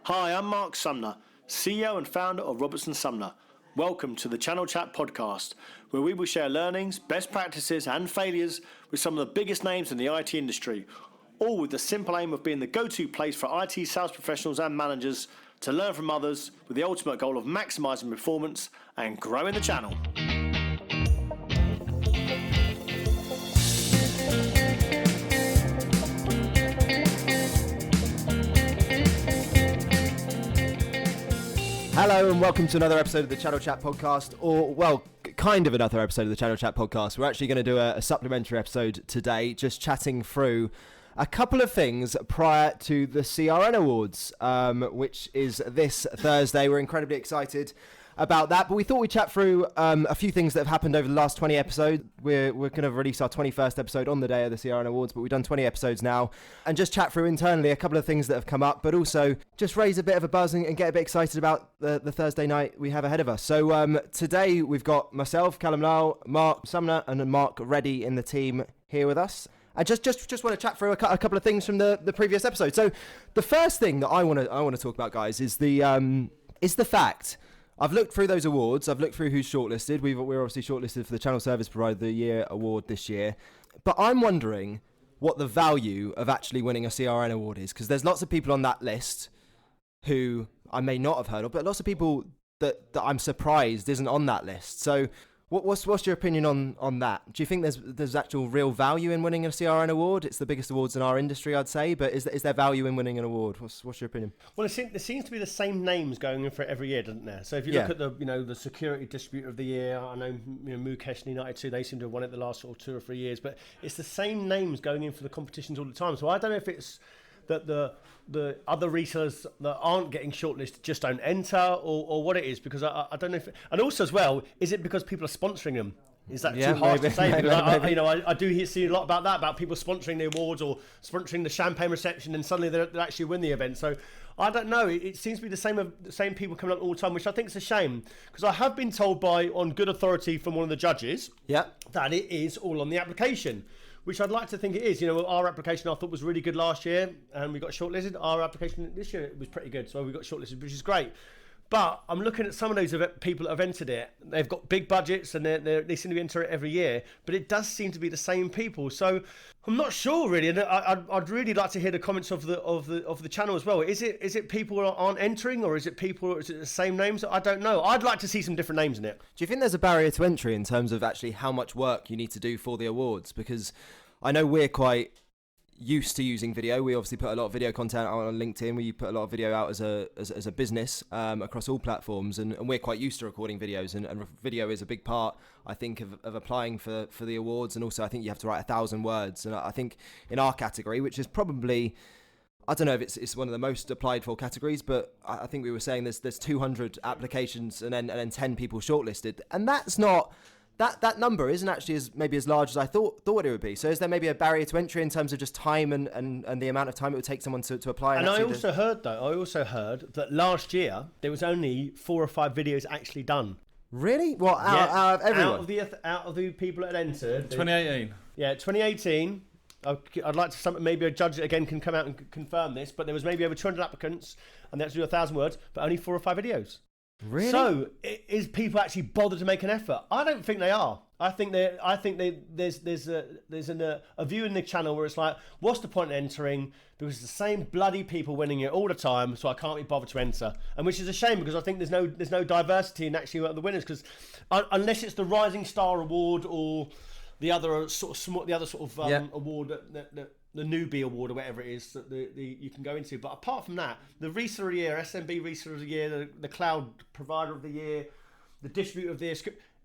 Hi, I'm Marc Sumner, CEO and founder of Robertson Sumner. Welcome to the Channel Chat podcast, where we will share learnings, best practices and failures with some of the biggest names in the IT industry, all with the simple aim of being the go-to place for IT sales professionals and managers to learn from others with the ultimate goal of maximising performance and growing the channel. Hello and welcome to another episode of the Channel Chat podcast, or well, kind of another episode of the Channel Chat podcast. We're actually going to do a supplementary episode today, just chatting through a couple of things prior to the CRN Awards, which is this Thursday. We're incredibly excited about that, but we thought we'd chat through a few things that have happened over the last 20 episodes. We're going to release our 21st episode on the day of the CRN Awards, but we've done 20 episodes now, and just chat through internally a couple of things that have come up, but also just raise a bit of a buzz and get a bit excited about the Thursday night we have ahead of us. So today we've got myself, Calum Lyle, Marc Sumner and Mark Reddy in the team here with us. I just want to chat through a couple of things from the previous episode. So the first thing that I want to talk about, guys, is the fact I've looked through those awards. I've looked through who's shortlisted. We're obviously shortlisted for the Channel Service Provider of the Year award this year. But I'm wondering what the value of actually winning a CRN award is, because there's lots of people on that list who I may not have heard of, but lots of people that I'm surprised isn't on that list. So what's your opinion on that? Do you think there's actual real value in winning a CRN award? It's the biggest awards in our industry, I'd say, but is there value in winning an award? What's your opinion? Well, there seems to be the same names going in for it every year, doesn't there? So if you look at the security distributor of the year, I know Mukesh and United 2, they seem to have won it the last sort of 2 or 3 years, but it's the same names going in for the competitions all the time. So I don't know if it's that the other resellers that aren't getting shortlisted just don't enter, or what it is, because I don't know if, and also as well, is it because people are sponsoring them? Is that too harsh to say? Maybe. I do see a lot about that, about people sponsoring the awards or sponsoring the champagne reception, and suddenly they actually win the event. So I don't know. It seems to be the same people coming up all the time, which I think is a shame, because I have been told on good authority from one of the judges that it is all on the application, which I'd like to think it is. Our application I thought was really good last year, and we got shortlisted. Our application this year was pretty good, so we got shortlisted, which is great. But I'm looking at some of those people that have entered it. They've got big budgets, and they seem to enter it every year. But it does seem to be the same people. So I'm not sure really, and I'd really like to hear the comments of the channel as well. Is it people who aren't entering, or is it the same names? I don't know. I'd like to see some different names in it. Do you think there's a barrier to entry in terms of actually how much work you need to do for the awards? Because I know we're quite used to using video. We obviously put a lot of video content out on LinkedIn. We put a lot of video out as a business across all platforms, and we're quite used to recording videos, and video is a big part, I think, of applying for the awards. And also I think you have to write 1,000 words, and I think in our category, which is probably, I don't know if it's one of the most applied for categories, but I think we were saying there's 200 applications and then 10 people shortlisted, and that's not that number isn't actually as large as I thought it would be. So is there maybe a barrier to entry in terms of just time and the amount of time it would take someone to apply? And I also heard that last year there was only 4 or 5 videos actually done. Really? Well, out of everyone? Out of the people that had entered. 2018. Yeah, 2018. I'd like to maybe a judge again can come out and confirm this, but there was maybe over 200 applicants, and they had to do 1,000 words, but only 4 or 5 videos. Really? So, is people actually bothered to make an effort? I don't think they are. I think there's a view in the channel where it's like, what's the point in entering? Because it's the same bloody people winning it all the time, so I can't be bothered to enter. And which is a shame, because I think there's no diversity in actually the winners, because unless it's the Rising Star Award or the other sort of award that the newbie award or whatever it is that you can go into. But apart from that, the reseller of the year, SMB reseller of the year, the cloud provider of the year, the distributor of the year,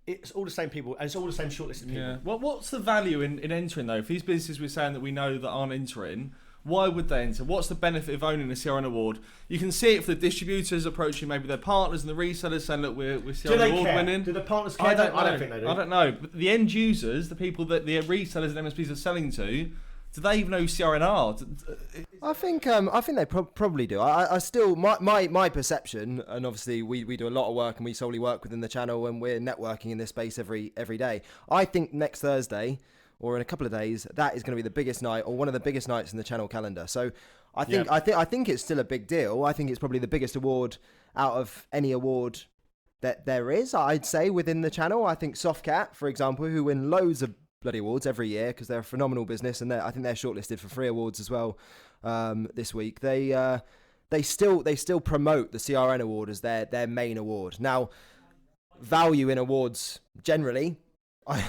it's all the same people, and it's all the same shortlisted people. Yeah. Well, what's the value in entering, though? If these businesses we're saying that we know that aren't entering, why would they enter? What's the benefit of owning a CRN award? You can see it for the distributors approaching maybe their partners and the resellers saying, look, we're CRN award winning. Do the partners care? I don't think they do. I don't know. But the end users, the people that the resellers and MSPs are selling to, do they even know who CRN are? I think they probably do. I still, my perception, and obviously we do a lot of work and we solely work within the channel, and we're networking in this space every day. I think next Thursday, or in a couple of days, that is going to be the biggest night, or one of the biggest nights in the channel calendar. So I think it's still a big deal. I think it's probably the biggest award out of any award that there is, I'd say, within the channel. I think Softcat, for example, who win loads of bloody awards every year because they're a phenomenal business, and I think they're shortlisted for 3 awards as well this week. They still promote the CRN Award as their main award. Now, value in awards generally, I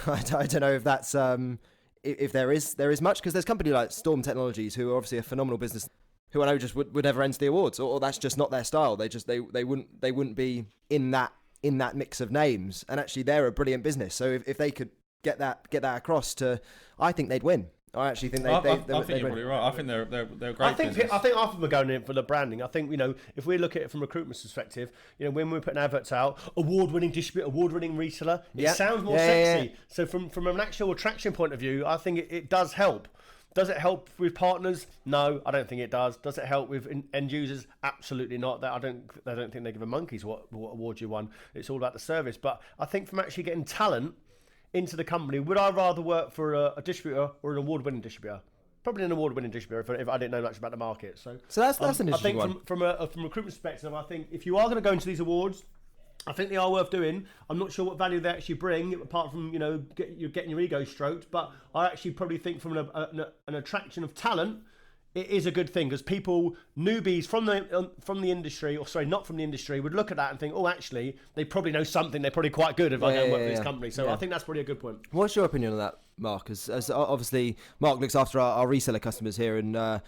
don't know if that's if there is much, because there's company like Storm Technologies, who are obviously a phenomenal business, who I know just would never enter the awards, or that's just not their style. They wouldn't be in that mix of names, and actually they're a brilliant business. So if they could get that across to, I think they'd win. I actually think I think you're probably right. I think they're a great business. I think half of them are going in for the branding. I think, if we look at it from a recruitment perspective, when we're putting adverts out, award-winning distributor, award-winning reseller, it sounds more sexy. So from an actual attraction point of view, I think it does help. Does it help with partners? No, I don't think it does. Does it help with end users? Absolutely not. I don't think they give a monkey's what award you won. It's all about the service. But I think from actually getting talent into the company, would I rather work for a distributor or an award-winning distributor? Probably an award-winning distributor if I didn't know much about the market. So that's an interesting one. I think from a recruitment perspective, I think if you are going to go into these awards, I think they are worth doing. I'm not sure what value they actually bring, apart from you're getting your ego stroked. But I actually probably think from an attraction of talent, it is a good thing, because people, newbies from the industry, or sorry, not from the industry, would look at that and think, oh, actually, they probably know something. They're probably quite good if I go and work for this company. So I think that's probably a good point. What's your opinion on that, Mark? As obviously, Mark looks after our reseller customers here, and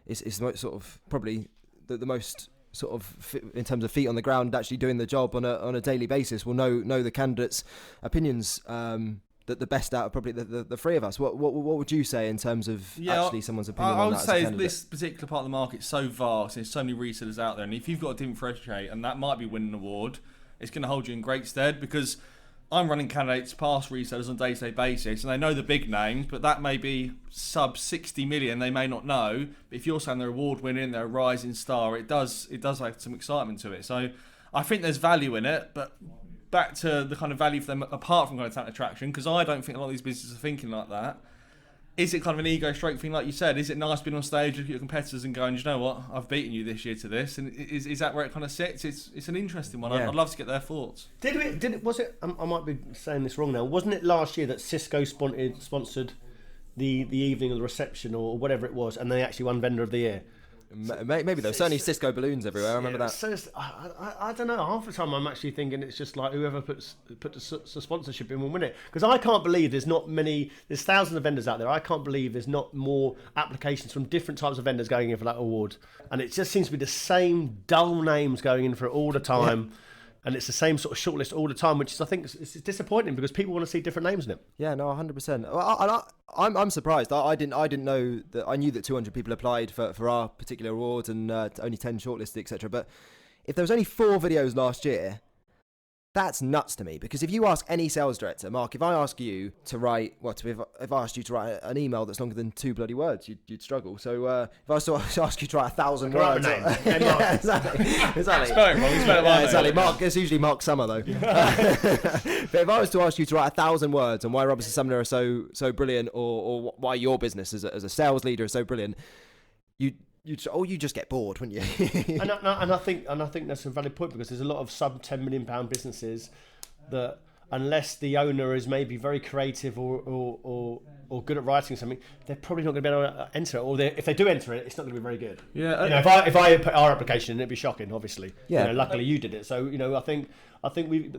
is sort of probably the most sort of, in terms of feet on the ground, actually doing the job on a daily basis, will know the candidates' opinions that the best out of probably the 3 of us. What would you say in terms of actually someone's opinion on that? I would say this particular part of the market is so vast, there's so many resellers out there, and if you've got to differentiate, and that might be winning an award, it's going to hold you in great stead, because I'm running candidates past resellers on a day-to-day basis, and they know the big names, but that may be sub 60 million, they may not know. But if you're saying they're award-winning, they're a rising star, it does have some excitement to it. So I think there's value in it, but back to the kind of value for them apart from kind of talent attraction, because I don't think a lot of these businesses are thinking like that. Is it kind of an ego stroke thing, like you said? Is it nice being on stage with your competitors and going, you know what, I've beaten you this year to this? And is that where it kind of sits? It's an interesting one. Yeah. I'd love to get their thoughts. Was it? I might be saying this wrong now. Wasn't it last year that Cisco sponsored the evening of the reception or whatever it was, and they actually won Vendor of the Year? Maybe though. Certainly Cisco balloons everywhere. I remember that. So I don't know. Half the time I'm actually thinking it's just like whoever put the sponsorship in will win it. Because I can't believe there's thousands of vendors out there. I can't believe there's not more applications from different types of vendors going in for that award. And it just seems to be the same dull names going in for it all the time. Yeah. And it's the same sort of shortlist all the time, which is, I think, it's disappointing because people want to see different names in it. Yeah, no, 100%. Well, I'm surprised. I didn't know that. I knew that 200 people applied for our particular award and only 10 shortlisted, etc. But if there was only 4 videos last year, that's nuts to me. Because if you ask any sales director, Mark, if I ask you to write, if I asked you to write an email that's longer than 2 bloody words, you'd struggle. So if I was to ask you to write 1,000 words, yeah, exactly. Spell it wrong. Exactly. Mark, it's usually Mark Summer though. But if I was to ask you to write 1,000 words on why Robertson Sumner are so brilliant, or why your business as a sales leader is so brilliant, you just get bored, wouldn't you? and I think that's a valid point, because there's a lot of sub £10 million businesses that, unless the owner is maybe very creative or good at writing something, they're probably not going to be able to enter it. Or if they do enter it, it's not going to be very good. Yeah. If I put our application in, it'd be shocking. Obviously. Yeah. Luckily you did it. So I think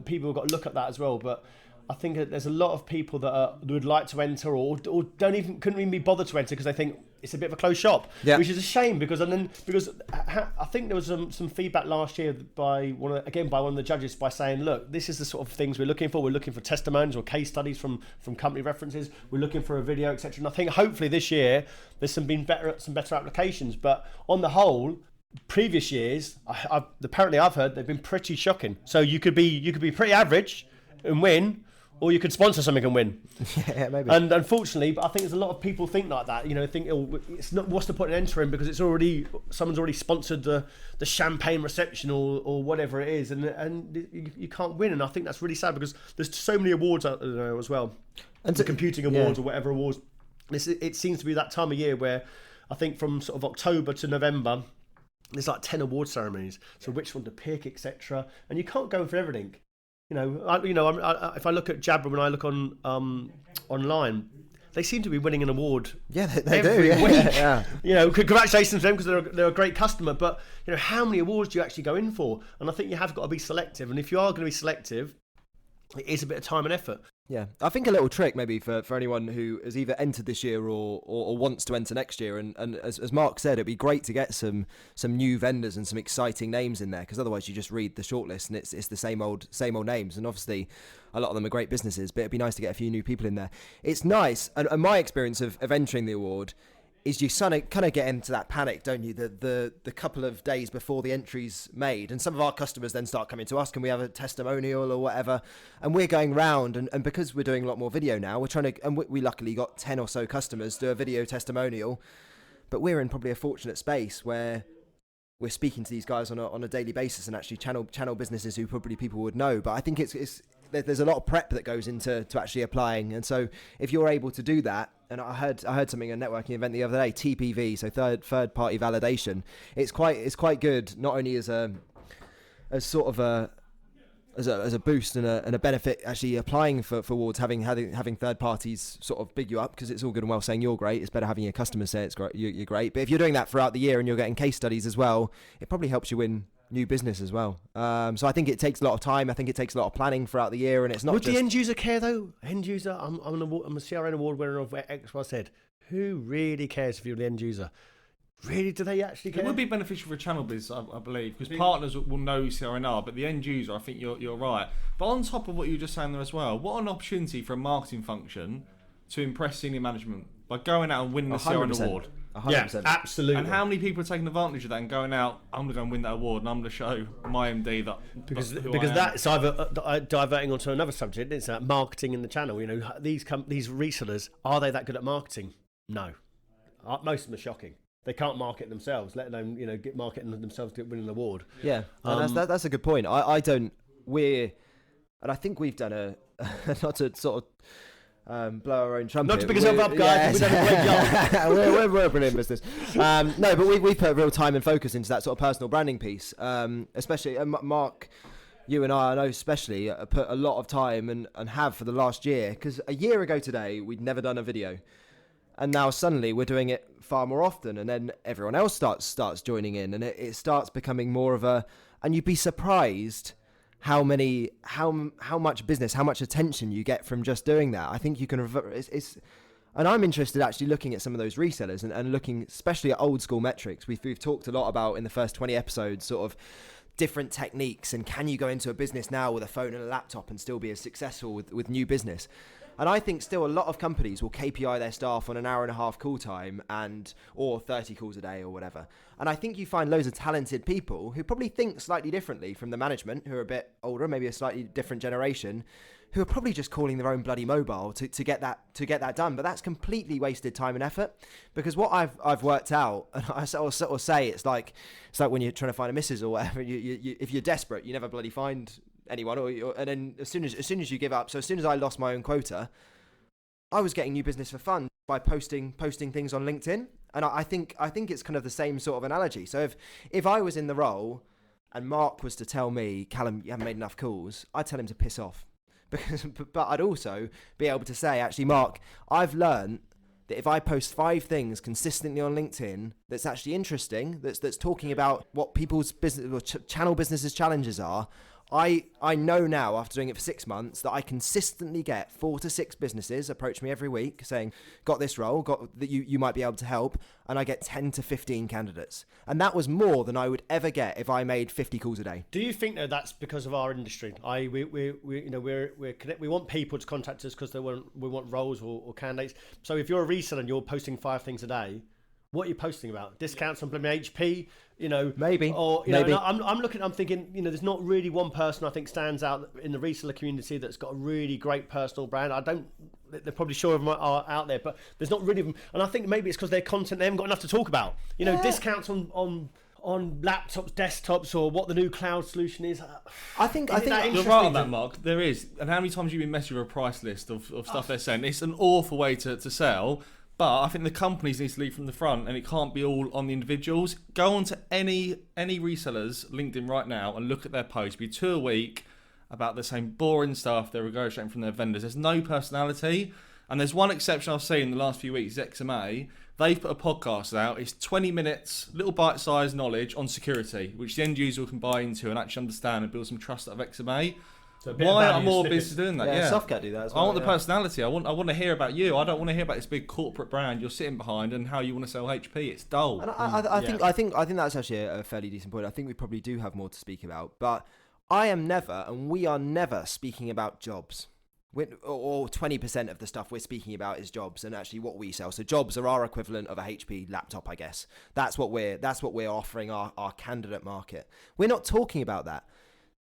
people have got to look at that as well. But I think that there's a lot of people that would like to enter or couldn't even be bothered to enter because they think it's a bit of a closed shop, which is a shame, because I think there was some feedback last year by one of the judges by saying, look, this is the sort of things we're looking for. We're looking for testimonials or case studies from company references. We're looking for a video, etc. And I think hopefully this year there's some better applications. But on the whole, previous years, apparently I've heard they've been pretty shocking. So you could be pretty average and win, or you could sponsor something and win. Yeah, maybe. And unfortunately, I think there's a lot of people think like that. Think it's not. What's the point in entering, because someone's already sponsored the champagne reception or whatever it is, and you can't win. And I think that's really sad, because there's so many awards out there as well, and the computing awards or whatever awards. It seems to be that time of year where I think from sort of October to November, there's like 10 award ceremonies. So which one to pick, etc. And you can't go for everything. If I look at Jabra, when I look on online, they seem to be winning an award. Yeah, they every do. week. Yeah. Congratulations to them because they're a great customer. But how many awards do you actually go in for? And I think you have got to be selective. And if you are going to be selective, it is a bit of time and effort. Yeah, I think a little trick maybe for anyone who has either entered this year or wants to enter next year, and as Mark said, it'd be great to get some new vendors and some exciting names in there, because otherwise you just read the shortlist and it's the same old names, and obviously a lot of them are great businesses, but it'd be nice to get a few new people in there. It's nice, and my experience of entering the award is you kind of get into that panic, don't you? The couple of days before the entry's made, and some of our customers then start coming to us, can we have a testimonial or whatever? And we're going round, and because we're doing a lot more video now, we're trying to, and we luckily got 10 or so customers do a video testimonial, but we're in probably a fortunate space where we're speaking to these guys on a daily basis, and actually channel businesses who probably people would know. But I think there's a lot of prep that goes into actually applying, and so if you're able to do that, and I heard something at a networking event the other day, TPV, so third party validation. It's quite good, not only as a boost and a benefit actually applying for awards, having third parties sort of big you up, because it's all good and well saying you're great. It's better having your customers say it's great, you're great. But if you're doing that throughout the year and you're getting case studies as well, it probably helps you win new business as well. So I think it takes a lot of time. I think it takes a lot of planning throughout the year, and it's not. Would the end user care though? End user, I'm a CRN award winner of X, Y, Z. Who really cares if you're the end user? Really, do they actually care? It would be beneficial for channel biz, I believe, because partners will know who CRN are, but the end user, I think you're right. But on top of what you were just saying there as well, what an opportunity for a marketing function to impress senior management by going out and winning the CRN award. 100%. Yeah, absolutely. And how many people are taking advantage of that and going out, I'm going to go and win that award, and I'm going to show my MD that because who I am. that's either diverting onto another subject. It's marketing in the channel. These resellers, are they that good at marketing? No, most of them are shocking. They can't market themselves, let alone get marketing themselves to win an award. Yeah, and that's a good point. I think we've done a not to sort of blow our own trumpet. Not to pick yourself up, guys. We've done a great job. we're a brilliant business. No, but we've put real time and focus into that sort of personal branding piece, especially Mark. You and I know especially, put a lot of time and have for the last year, because a year ago today we'd never done a video. And now suddenly we're doing it far more often, and then everyone else starts joining in, and it starts becoming more of a. And you'd be surprised how much business, how much attention you get from just doing that. I think you can. And I'm interested actually looking at some of those resellers and looking especially at old school metrics. We've talked a lot about in the first 20 episodes, sort of different techniques, and can you go into a business now with a phone and a laptop and still be as successful with new business? And I think still a lot of companies will KPI their staff on an hour and a half call time or 30 calls a day or whatever. And I think you find loads of talented people who probably think slightly differently from the management, who are a bit older, maybe a slightly different generation, who are probably just calling their own bloody mobile to get that done. But that's completely wasted time and effort, because what I've worked out, and I sort of say it's like when you're trying to find a missus or whatever. You if you're desperate, you never bloody find anyone, and then as soon as you give up. So as soon as I lost my own quota, I was getting new business for fun by posting things on LinkedIn, and I think it's kind of the same sort of analogy. So if I was in the role and Mark was to tell me, Calum, you haven't made enough calls, I'd tell him to piss off, but I'd also be able to say, actually, Mark, I've learned that if I post 5 things consistently on LinkedIn that's actually interesting, that's talking about what people's business or channel businesses challenges are, I know now, after doing it for 6 months, that I consistently get 4 to 6 businesses approach me every week saying, got this role, got that you might be able to help, and I get 10 to 15 candidates. And that was more than I would ever get if I made 50 calls a day. Do you think though that's because of our industry? We want people to contact us because we want roles or candidates. So if you're a reseller and you're posting 5 things a day, what are you posting about? Discounts on HP, maybe, or maybe. I'm thinking, there's not really one person I think stands out in the reseller community that's got a really great personal brand. They're probably sure of them are out there, but there's not really them. And I think maybe it's because their content, they haven't got enough to talk about. Discounts on laptops, desktops, or what the new cloud solution is. I think you're right on that, Mark. There is. And how many times have you been messaged with a price list of stuff they're saying? It's an awful way to sell. But I think the companies need to lead from the front, and it can't be all on the individuals. Go on to any resellers LinkedIn right now and look at their posts. Be 2 a week about the same boring stuff they're regurgitating from their vendors. There's no personality, and there's one exception I've seen in the last few weeks. XMA, they've put a podcast out. It's 20 minutes, little bite-sized knowledge on security, which the end user can buy into and actually understand and build some trust out of XMA. So Why are more businesses doing that? Yeah, Softcat do that as well. I want the personality. I want to hear about you. I don't want to hear about this big corporate brand you're sitting behind and how you want to sell HP. It's dull. And I think that's actually a fairly decent point. I think we probably do have more to speak about, but I am never, and we are never speaking about jobs. Or 20% of the stuff we're speaking about is jobs, and actually what we sell. So jobs are our equivalent of a HP laptop, I guess. That's what we're offering our candidate market. We're not talking about that.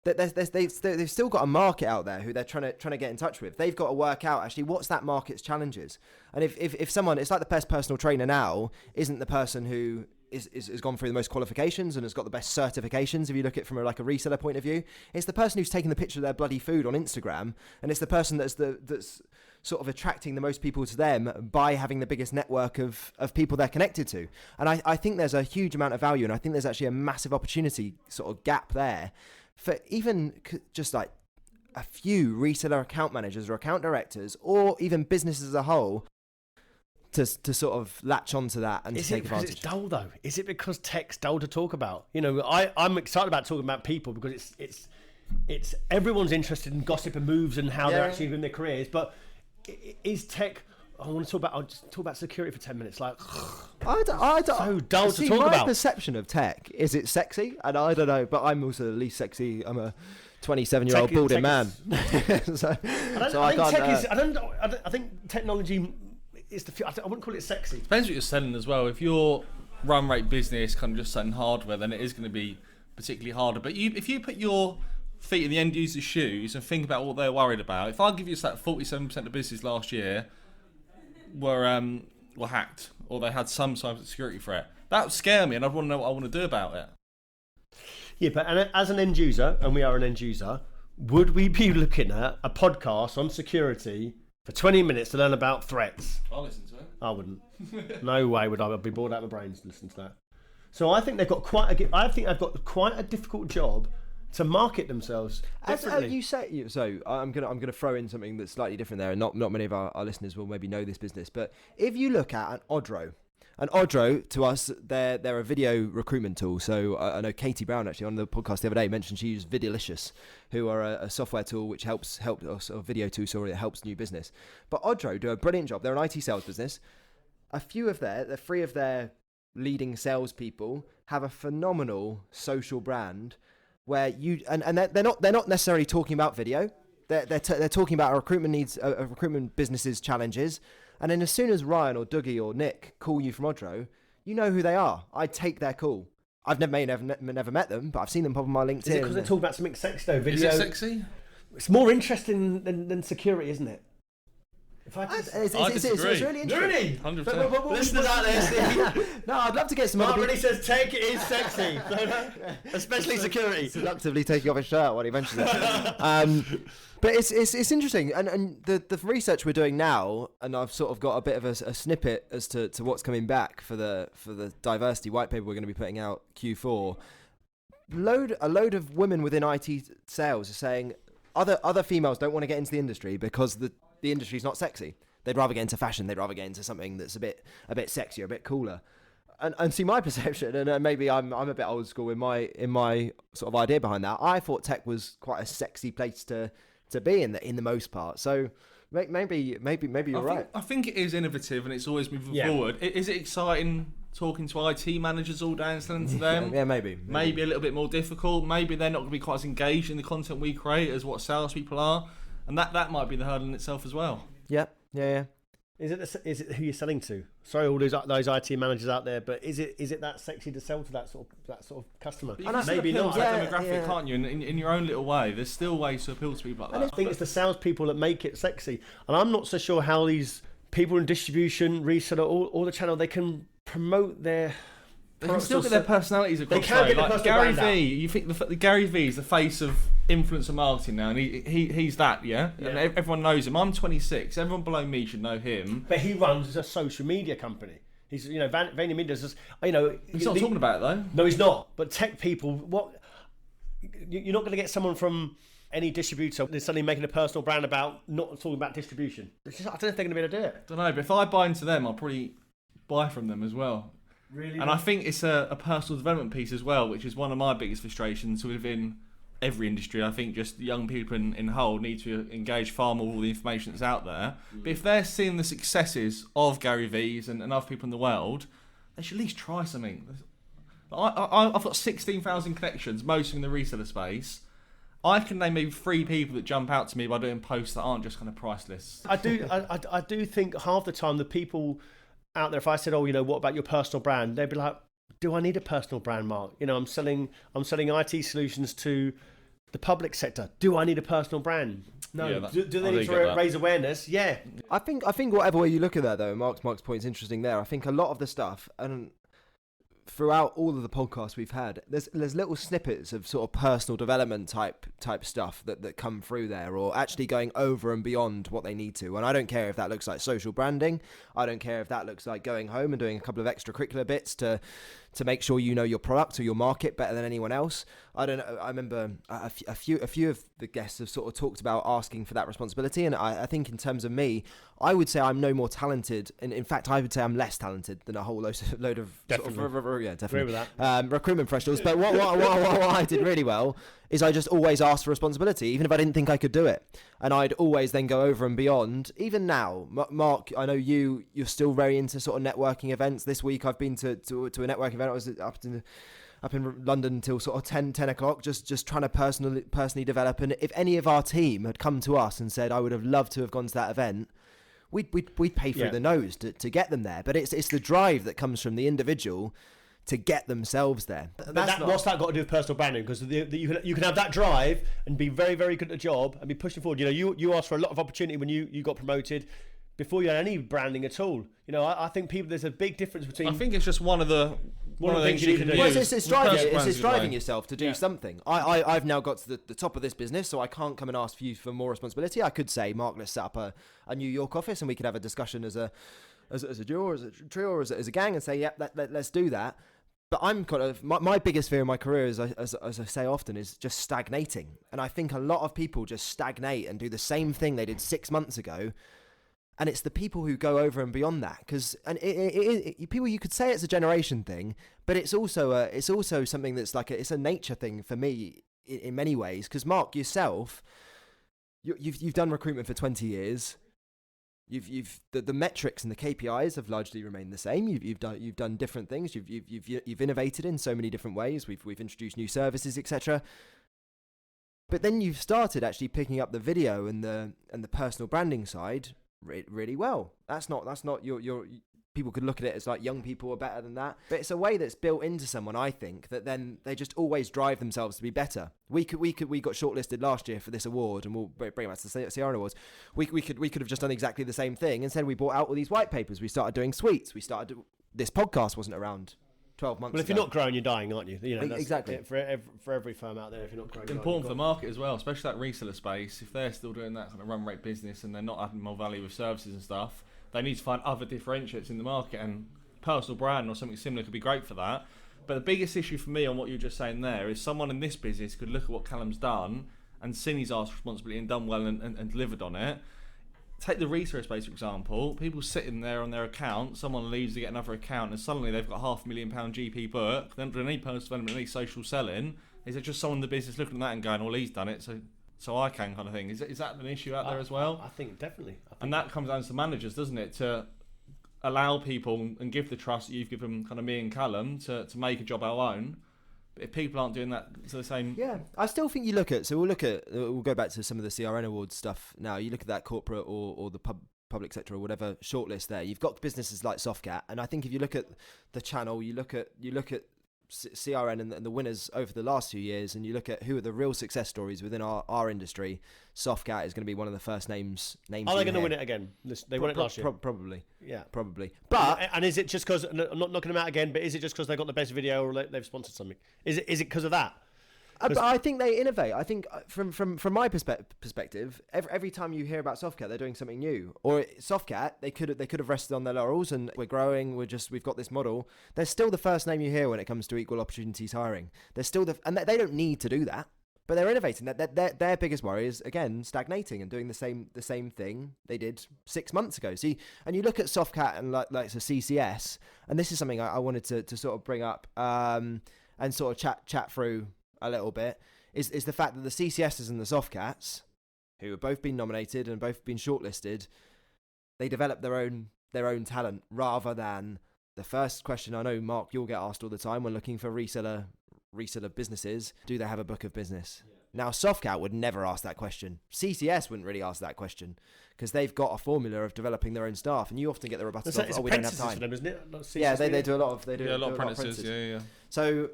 They've still got a market out there who they're trying to get in touch with. They've got to work out actually what's that market's challenges. And if someone, it's like the best personal trainer now isn't the person who is gone through the most qualifications and has got the best certifications. If you look at it from a reseller point of view, it's the person who's taking the picture of their bloody food on Instagram, and it's the person that's sort of attracting the most people to them by having the biggest network of people they're connected to. And I think there's a huge amount of value, and I think there's actually a massive opportunity sort of gap there for even just like a few reseller account managers or account directors, or even businesses as a whole, to sort of latch onto that and to take advantage. Is it because it's dull though? Is it because tech's dull to talk about? You know, I'm excited about talking about people because it's everyone's interested in gossip and moves and how they're actually in their careers. But is tech? I'll just talk about security for 10 minutes. Like, I don't so dull to talk about. My perception of tech is it sexy, and I don't know, but I'm also the least sexy. I'm a 27-year-old balding man. I think technology is the. I wouldn't call it sexy. Depends what you're selling as well. If you're run rate business, kind of just selling hardware, then it is going to be particularly harder. But if you put your feet in the end user's shoes and think about what they're worried about, if I give you that 47% of business last year were hacked, or they had some type of security threat, that would scare me, and I'd want to know what I want to do about it. Yeah, but as an end user, and we are an end user, would we be looking at a podcast on security for 20 minutes to learn about threats? I'll listen to it. I wouldn't. No way would I. I'd be bored out of my brains to listen to that. So I think they've got quite a difficult job to market themselves differently. As you say, so I'm gonna throw in something that's slightly different there, and not many of our listeners will maybe know this business. But if you look at an Odro to us, they're a video recruitment tool. So I know Katie Brown actually on the podcast the other day mentioned she used Videolicious, who are a software tool which helps us, or video tool, sorry, that helps new business. But Odro do a brilliant job. They're an IT sales business. Three of their leading salespeople have a phenomenal social brand where they're not necessarily talking about video. They're talking about our recruitment needs, recruitment businesses challenges. And then as soon as Ryan or Dougie or Nick call you from Odro, you know who they are. I take their call. I've never met them, but I've seen them pop on my LinkedIn. Is it because they talk about something sexy though? Video. Is it sexy? It's more interesting than security, isn't it? It's really interesting. Really? 100%. Listeners out there, Steve. No, I'd love to get some Mark other Reddy says tech is sexy. Especially security. Seductively taking off his shirt when he mentions it. But it's interesting, and the research we're doing now, and I've sort of got a bit of a snippet as to what's coming back for the diversity white paper we're going to be putting out Q4. A load of women within IT sales are saying other females don't want to get into the industry because the industry's not sexy. They'd rather get into fashion. They'd rather get into something that's a bit sexier, a bit cooler. And see, my perception, and maybe I'm a bit old school in my sort of idea behind that. I thought tech was quite a sexy place to be in the most part. So maybe you're right. I think it is innovative and it's always moving forward. Is it exciting talking to IT managers all day and selling to them? Yeah, maybe. Maybe a little bit more difficult. Maybe they're not going to be quite as engaged in the content we create as what salespeople are, and that might be the hurdle in itself as well. Yeah. Is it who you're selling to? Sorry, all those IT managers out there, but is it that sexy to sell to that sort of customer? But you can maybe not that demographic, can't you? In your own little way, there's still ways to appeal to people like that. I think it's the salespeople that make it sexy, and I'm not so sure how these people in distribution, reseller, all the channel, they can promote their They can still get their personalities across. They can get like Gary V. You think the Gary V is the face of influencer marketing now, and he's that, yeah? And everyone knows him. I'm 26. Everyone below me should know him. But he runs a social media company. He's, VaynerMedia does, He's not talking about it though. No, he's not. But tech people, you're not going to get someone from any distributor that's suddenly making a personal brand about not talking about distribution. I don't know if they're going to be able to do it. I don't know, but if I buy into them, I'll probably buy from them as well. Really? And I think it's a personal development piece as well, which is one of my biggest frustrations within every industry. I think just young people in whole need to engage far more with all the information that's out there. But if they're seeing the successes of Gary V's and other people in the world, they should at least try something. I've got 16,000 connections, mostly in the reseller space. I can name maybe 3 people that jump out to me by doing posts that aren't just kind of price lists. I do think half the time the people out there, if I said, what about your personal brand? They'd be like, do I need a personal brand, Mark? I'm selling IT solutions to the public sector. Do I need a personal brand? No. Yeah, do they need to raise awareness? Yeah. I think whatever way you look at that, though, Mark's point is interesting there. I think a lot of the stuff, and throughout all of the podcasts we've had, there's little snippets of sort of personal development type stuff that come through there, or actually going over and beyond what they need to. And I don't care if that looks like social branding. I don't care if that looks like going home and doing a couple of extracurricular bits to make sure you know your product or your market better than anyone else. I don't know. I remember a few of the guests have sort of talked about asking for that responsibility, and I think in terms of me, I would say I'm no more talented, and in fact I would say I'm less talented than a whole load of definitely. Sort of, yeah, definitely. Agree with that. Recruitment professionals. But what I did really well is I just always asked for responsibility, even if I didn't think I could do it, and I'd always then go over and beyond. Even now, Mark, I know you're still very into sort of networking events. This week I've been to a networking event. I was up in London until sort of 10 o'clock, just trying to personally develop. And if any of our team had come to us and said, I would have loved to have gone to that event, we'd pay through the nose to get them there. But it's the drive that comes from the individual to get themselves there. What's that got to do with personal branding? Because you can have that drive and be very, very good at the job and be pushing forward. You asked for a lot of opportunity when you got promoted before you had any branding at all. I think there's a big difference between. I think it's just one of the things you can do. Well, it's driving yourself to do something. I've now got to the top of this business, so I can't come and ask for you for more responsibility. I could say, Mark, let's set up a New York office and we could have a discussion as a duo or as a trio or as a gang and say, let's do that. But I'm kind of my biggest fear in my career, as I say often, is just stagnating. And I think a lot of people just stagnate and do the same thing they did 6 months ago. And it's the people who go over and beyond that, because people, you could say it's a generation thing, but it's also something that's like it's a nature thing for me in many ways. Because Mark, yourself, you've done recruitment for 20 years. The metrics and the KPIs have largely remained the same. You've done different things. You've innovated in so many different ways. We've introduced new services, etc. But then you've started actually picking up the video and the personal branding side really well. That's not your people could look at it as like young people are better than that, but it's a way that's built into someone, I think, that then they just always drive themselves to be better. We got shortlisted last year for this award, and we'll bring it back to the CRN Awards. We could have just done exactly the same thing. Instead, we brought out all these white papers. We started doing suites. This podcast wasn't around 12 months ago. Well, if you're not growing, you're dying, aren't you? That's exactly it for every firm out there. If you're not growing, it's important for the market as well, especially that reseller space. If they're still doing that kind of run rate business and they're not adding more value with services and stuff, they need to find other differentiators in the market, and personal brand or something similar could be great for that. But the biggest issue for me on what you're just saying there is someone in this business could look at what Calum's done and seen his asked responsibility and done well and delivered on it. Take the research space, for example. People sitting there on their account, someone leaves to get another account, and suddenly they've got £500,000 GP book. They don't do any personal development, any social selling. Is it just someone in the business looking at that and going, well, he's done it, so I can, kind of thing? Is that an issue out there as well? I think definitely. And that comes down to managers, doesn't it? To allow people and give the trust that you've given kind of me and Calum to make a job our own. But if people aren't doing that to the same... Yeah, I still think you look at... So we'll go back to some of the CRN Awards stuff now. You look at that corporate or the public sector or whatever shortlist there. You've got businesses like Softcat, and I think if you look at the channel, you look at CRN and the winners over the last few years, and you look at who are the real success stories within our industry, Softcat is going to be one of the first names. Are they going to win it again? They won it last year. Probably. Yeah, probably. But and is it just because I'm not knocking them out again? But is it just because they got the best video or they've sponsored something? Is it because of that? But I think they innovate. I think from my perspective, every time you hear about Softcat, they're doing something new. Or Softcat, they could have rested on their laurels and we're growing. We've got this model. They're still the first name you hear when it comes to equal opportunities hiring. They're still and they don't need to do that, but they're innovating. Their biggest worry is again stagnating and doing the same thing they did 6 months ago. See, and you look at Softcat and like the CCS, and this is something I wanted to sort of bring up and sort of chat through a little bit, is the fact that the CCSs and the Softcats, who have both been nominated and both been shortlisted, they develop their own talent rather than the first question. I know, Mark, you'll get asked all the time when looking for reseller businesses, do they have a book of business? Yeah. Now, Softcat would never ask that question. CCS wouldn't really ask that question because they've got a formula of developing their own staff, and you often get the rebuttal of, we don't have time. For them, isn't it? Yeah, they do a lot of apprentices. Yeah. So,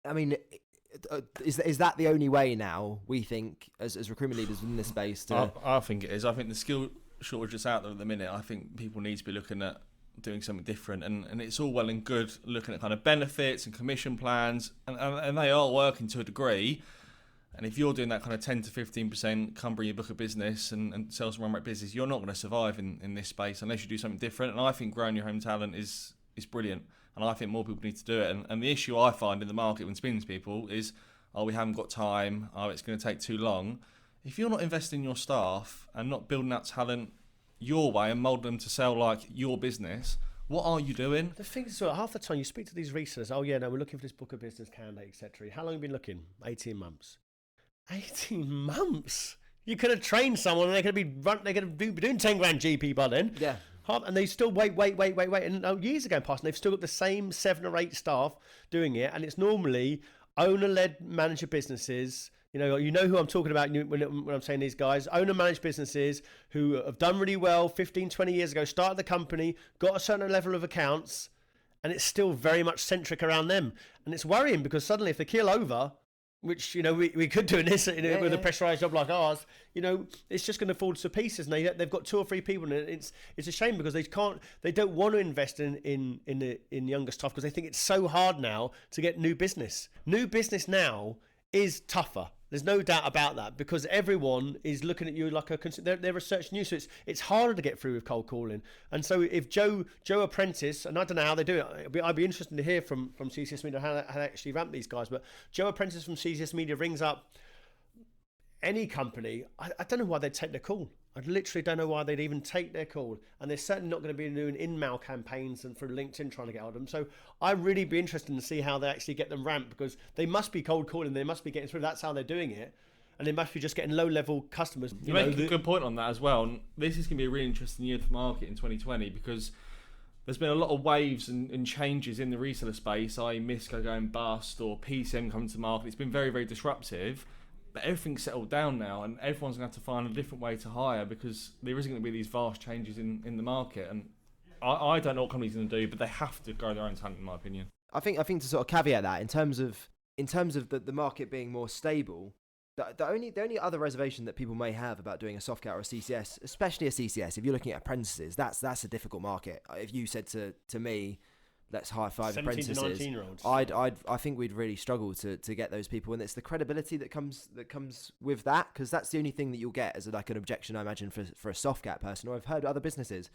I mean, is that the only way now, we think, as recruitment leaders in this space? I think it is. I think the skill shortage that's out there at the minute, I think people need to be looking at doing something different. And it's all well and good looking at kind of benefits and commission plans, and they are working to a degree. And if you're doing that kind of 10 to 15% cumbering your book of business and sales and run rate business, you're not going to survive in this space unless you do something different. And I think growing your home talent is brilliant. And I think more people need to do it. And the issue I find in the market when speaking to people is, we haven't got time, it's going to take too long. If you're not investing in your staff and not building out talent your way and molding them to sell like your business, what are you doing? The thing is, half the time you speak to these resellers, we're looking for this book of business candidate, etc. How long have you been looking? 18 months. 18 months? You could have trained someone and they're going to be doing 10 grand GP by then. Yeah. And they still wait. And years are going past and they've still got the same 7 or 8 staff doing it. And it's normally owner-led manager businesses. You know who I'm talking about when I'm saying these guys. Owner-managed businesses who have done really well 15, 20 years ago, started the company, got a certain level of accounts, and it's still very much centric around them. And it's worrying because suddenly if they keel over, which, we could do in this with a pressurised job like ours, it's just going to fall to pieces. And they've got 2 or 3 people, and it's a shame because they don't want to invest in younger staff because they think it's so hard now to get new business. New business now is tougher. There's no doubt about that because everyone is looking at you like they're researching you, so it's harder to get through with cold calling. And so if Joe Apprentice, and I don't know how they do it, I'd be interested to hear from CCS Media how they actually ramp these guys, but Joe Apprentice from CCS Media rings up any company, I don't know why they'd take their call. I literally don't know why they'd even take their call. And they're certainly not going to be doing in-mail campaigns and through LinkedIn trying to get hold of them. So I'd really be interested to see how they actually get them ramped because they must be cold calling. They must be getting through. That's how they're doing it. And they must be just getting low-level customers. You make a good point on that as well. And this is going to be a really interesting year for the market in 2020 because there's been a lot of waves and changes in the reseller space, i.e. Misco going bust or PCM coming to the market. It's been very, very disruptive. But everything's settled down now and everyone's going to have to find a different way to hire because there isn't going to be these vast changes in the market. And I don't know what companies are going to do, but they have to grow their own talent, in my opinion. I think to sort of caveat that, in terms of the market being more stable, the only other reservation that people may have about doing a Softcat or a CCS, especially a CCS, if you're looking at apprentices, that's a difficult market. If you said to me, let's hire 5 apprentices, 19-year-olds. I think we'd really struggle to get those people, and it's the credibility that comes with that, because that's the only thing that you'll get as an objection, I imagine, for a Softcat person. Or I've heard other businesses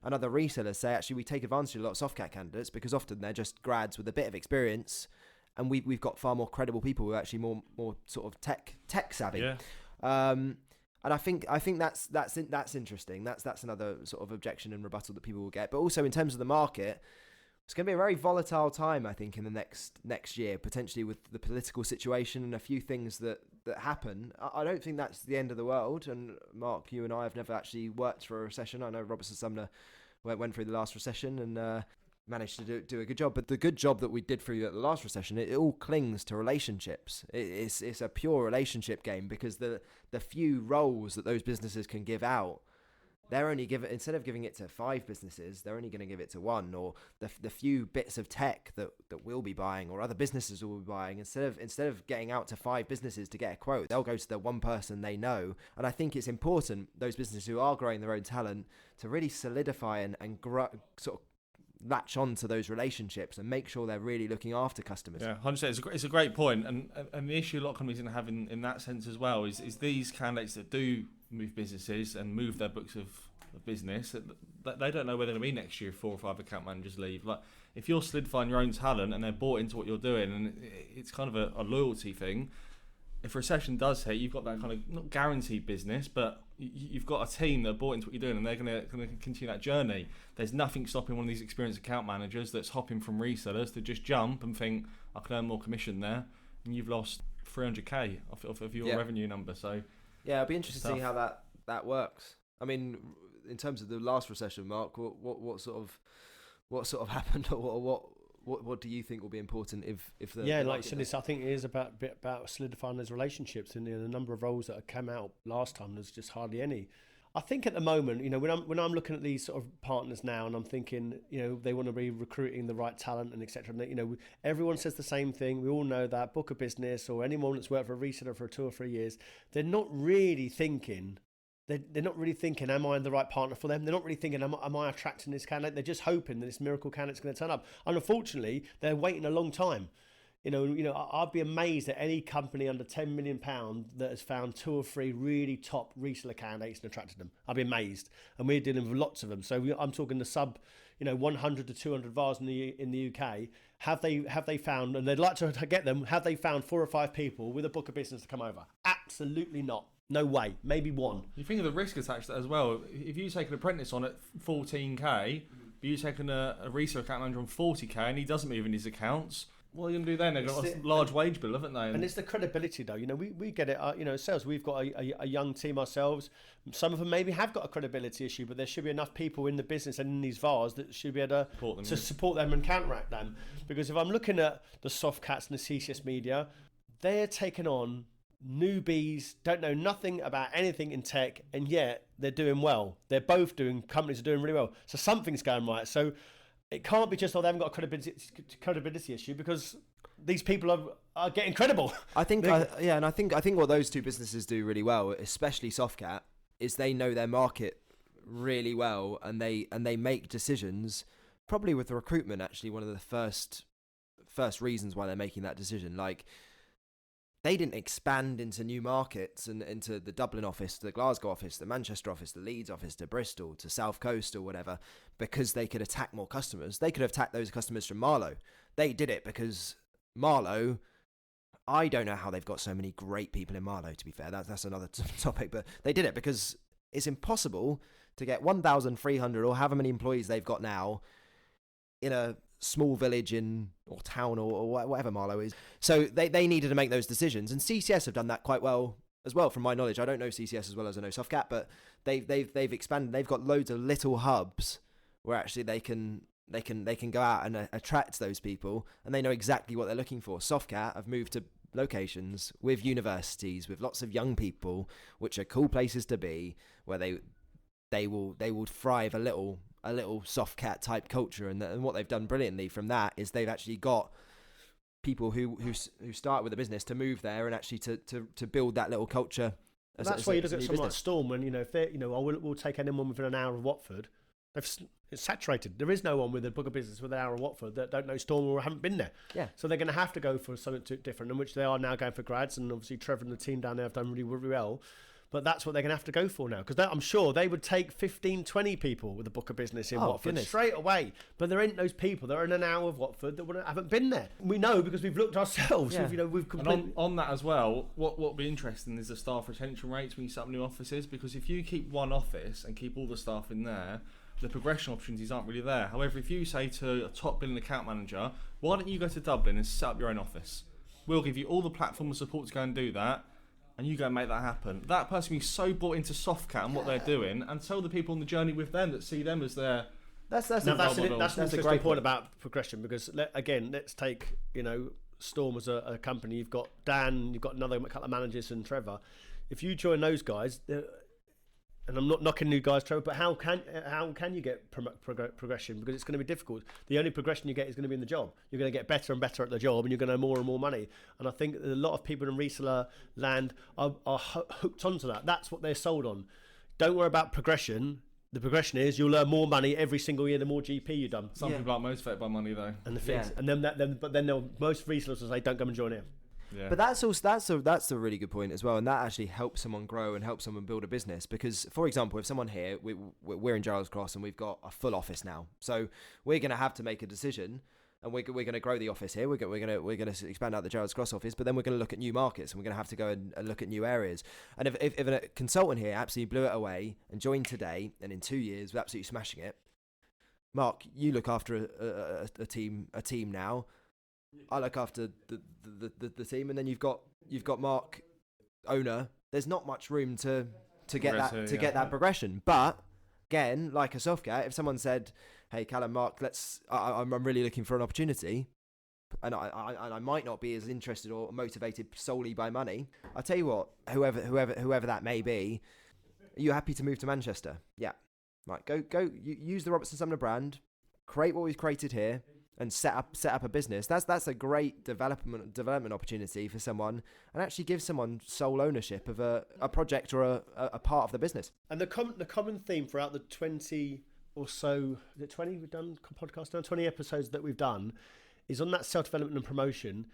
and other resellers say, actually, we take advantage of a lot of Softcat candidates because often they're just grads with a bit of experience, and we've got far more credible people who are actually more sort of tech savvy. Yeah. And I think that's interesting. That's another sort of objection and rebuttal that people will get. But also in terms of the market, it's going to be a very volatile time, I think, in the next year, potentially with the political situation and a few things that happen. I don't think that's the end of the world. And Mark, you and I have never actually worked for a recession. I know Marc Sumner went through the last recession and managed to do a good job. But the good job that we did through the last recession, it all clings to relationships. It's a pure relationship game because the few roles that those businesses can give out they're only instead of giving it to 5 businesses, they're only going to give it to 1, or the few bits of tech that we'll be buying or other businesses will be buying. Instead of getting out to 5 businesses to get a quote, they'll go to the one person they know. And I think it's important, those businesses who are growing their own talent, to really solidify and grow, sort of latch on to those relationships and make sure they're really looking after customers. Yeah, 100%. It's a great point. And the issue a lot of companies are going to have in that sense as well is these candidates that do move businesses and move their books of business, that they don't know where they're going to be next year if 4 or 5 account managers leave. Like, if you're solidifying your own talent and they're bought into what you're doing, and it's kind of a loyalty thing, if a recession does hit, you've got that kind of, not guaranteed business, but you've got a team that are bought into what you're doing, and they're going to continue that journey. There's nothing stopping one of these experienced account managers that's hopping from resellers to just jump and think, I can earn more commission there, and you've lost 300k off of your revenue number. So yeah, it'll be interesting to see how that works. I mean, in terms of the last recession, Mark, what sort of happened, or what do you think will be important if the like you said, I think it is about solidifying those relationships, and the number of roles that have come out last time, there's just hardly any. I think at the moment, when I'm looking at these sort of partners now, and I'm thinking, they want to be recruiting the right talent and etc. Everyone says the same thing. We all know that book a business, or anyone that's worked for a reseller for 2 or 3 years, they're not really thinking. They're not really thinking, am I the right partner for them? They're not really thinking, am I attracting this candidate? They're just hoping that this miracle candidate's going to turn up. And unfortunately, they're waiting a long time. I'd be amazed at any company under £10 million that has found 2 or 3 really top reseller candidates and attracted them. I'd be amazed. And we're dealing with lots of them. So I'm talking the sub, 100 to 200 VARs in the UK. Have they found, and they'd like to get them, have they found 4 or 5 people with a book of business to come over? Absolutely not. No way. Maybe 1. You think of the risk attached to that as well. If you take an apprentice on at 14k, but you take a reseller account manager on 40k and he doesn't move in his accounts, what are you going to do then? They've got a large wage bill, haven't they? And it's the credibility, though. We get it. Sales, we've got a young team ourselves. Some of them maybe have got a credibility issue, but there should be enough people in the business and in these VARs that should be able to support them and counteract them. Because if I'm looking at the Softcats and the CCS media, they're taking on newbies, don't know nothing about anything in tech, and yet they're doing well. Companies are doing really well. So something's going right. So it can't be just, they haven't got a credibility issue, because these people are getting credible. I think, I think what those 2 businesses do really well, especially Softcat, is they know their market really well, and they make decisions. Probably with the recruitment, actually, one of the first reasons why they're making that decision. Like, they didn't expand into new markets and into the Dublin office, the Glasgow office, the Manchester office, the Leeds office, to Bristol, to South Coast or whatever, because they could attack more customers. They could have attacked those customers from Marlow. They did it because Marlow, I don't know how they've got so many great people in Marlow, to be fair. That's another topic, but they did it because it's impossible to get 1,300 or however many employees they've got now in a small village or town or whatever Marlow is. So they needed to make those decisions, and CCS have done that quite well as well, from my knowledge. I don't know CCS as well as I know Softcat, but they've expanded. They've got loads of little hubs where actually they can go out and attract those people, and they know exactly what they're looking for. Softcat have moved to locations with universities, with lots of young people, which are cool places to be, where they will thrive a little Softcat type culture, and what they've done brilliantly from that is they've actually got people who start with a business to move there and actually to build that little culture. That's why you look at someone like Storm, when if they we'll take anyone within an hour of Watford. It's saturated. There is no one with a book of business with an hour of Watford that don't know Storm or haven't been there. Yeah. So they're going to have to go for something different, in which they are now going for grads, and obviously Trevor and the team down there have done really, really well. But that's what they're going to have to go for now, because I'm sure they would take 15, 20 people with a book of business in Watford straight away. But there ain't those people. They're in an hour of Watford that haven't been there. We know because we've looked ourselves. Yeah. We've completely... on that as well, what would be interesting is the staff retention rates when you set up new offices, because if you keep one office and keep all the staff in there, the progression opportunities aren't really there. However, if you say to a top billing account manager, why don't you go to Dublin and set up your own office? We'll give you all the platform and support to go and do that, and you go and make that happen. That person will be so bought into Softcat and what they're doing, and tell the people on the journey with them that see them as their... That's an interesting point about progression, because let's take Storm as a company. You've got Dan, you've got another couple of managers, and Trevor. If you join those guys, and I'm not knocking new guys, Trevor, but how can you get progression? Because it's going to be difficult. The only progression you get is going to be in the job. You're going to get better and better at the job, and you're going to have more and more money. And I think a lot of people in reseller land are hooked onto that. That's what they're sold on. Don't worry about progression. The progression is you'll earn more money every single year the more GP you've done. Some people aren't motivated by money though. And most resellers will say, don't come and join here. Yeah. But that's a really good point as well, and that actually helps someone grow and helps someone build a business. Because, for example, if someone here, we're in Gerrards Cross and we've got a full office now, so we're going to have to make a decision, and we're going to grow the office here. We're going to expand out the Gerrards Cross office, but then we're going to look at new markets and we're going to have to go and look at new areas. And if a consultant here absolutely blew it away and joined today, and in 2 years was absolutely smashing it, Mark, you look after a team now. I look after the team, and then you've got Mark, owner. There's not much room to get that progression. But again, like a Softcat, if someone said, "Hey, Calum, Mark, I'm really looking for an opportunity," and I might not be as interested or motivated solely by money, I'll tell you what, whoever that may be, are you happy to move to Manchester? Yeah, right. Go. Use the Marc Sumner brand, create what we've created here, and set up a business. That's a great development opportunity for someone, and actually give someone sole ownership of a project or a part of the business. And the common theme throughout the 20 or so, is it 20 we've done podcast now, 20 episodes that we've done, is on that self-development and promotion.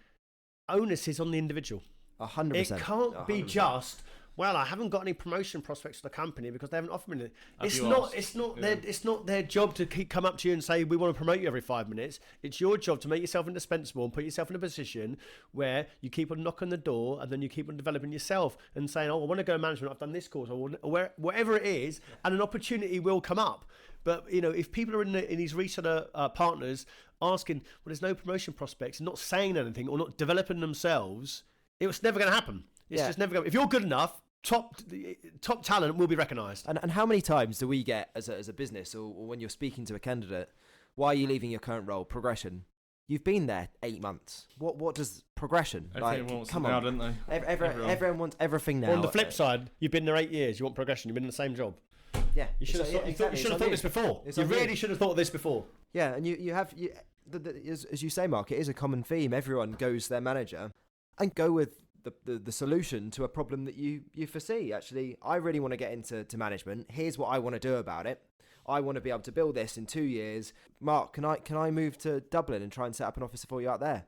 Onus is on the individual. 100%. It can't be just, well, I haven't got any promotion prospects for the company because they haven't offered me. It's not their job to come up to you and say, we want to promote you every 5 minutes. It's your job to make yourself indispensable and put yourself in a position where you keep on knocking the door, and then you keep on developing yourself and saying, oh, I want to go management, I've done this course, or wherever it is, and an opportunity will come up. But, if people are in these reseller partners asking, well, there's no promotion prospects, and not saying anything or not developing themselves, it's never going to happen. It's just never going to. If you're good enough, top talent will be recognised. And how many times do we get as a business, or when you're speaking to a candidate, why are you leaving your current role? Progression. You've been there 8 months. What does progression? Everyone wants come now, don't they? Everyone wants everything now. On the flip side, you've been there 8 years. You want progression. You've been in the same job. Yeah, you should have thought this before. You really should have thought of this before. Yeah, and you have as you say, Mark, it is a common theme. Everyone goes to their manager and go with the solution to a problem that you foresee. Actually, I really want to get into management. Here's what I want to do about it. I want to be able to build this in 2 years. Mark, can I move to Dublin and try and set up an office for you out there?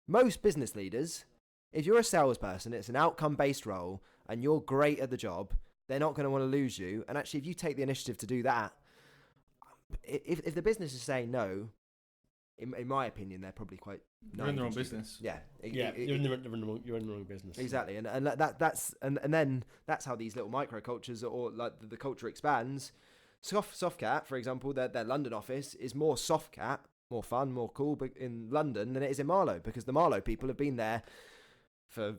Most business leaders, if you're a salesperson, it's an outcome-based role, and you're great at the job, they're not going to want to lose you. And actually, if you take the initiative to do that, if the business is saying no, in my opinion, they're probably quite. You're in the wrong business. Yeah, you're in the wrong business. Exactly, and then that's how these little micro cultures, or like the culture expands. Softcat, for example, their London office is more Softcat, more fun, more cool, but in London than it is in Marlow, because the Marlow people have been there for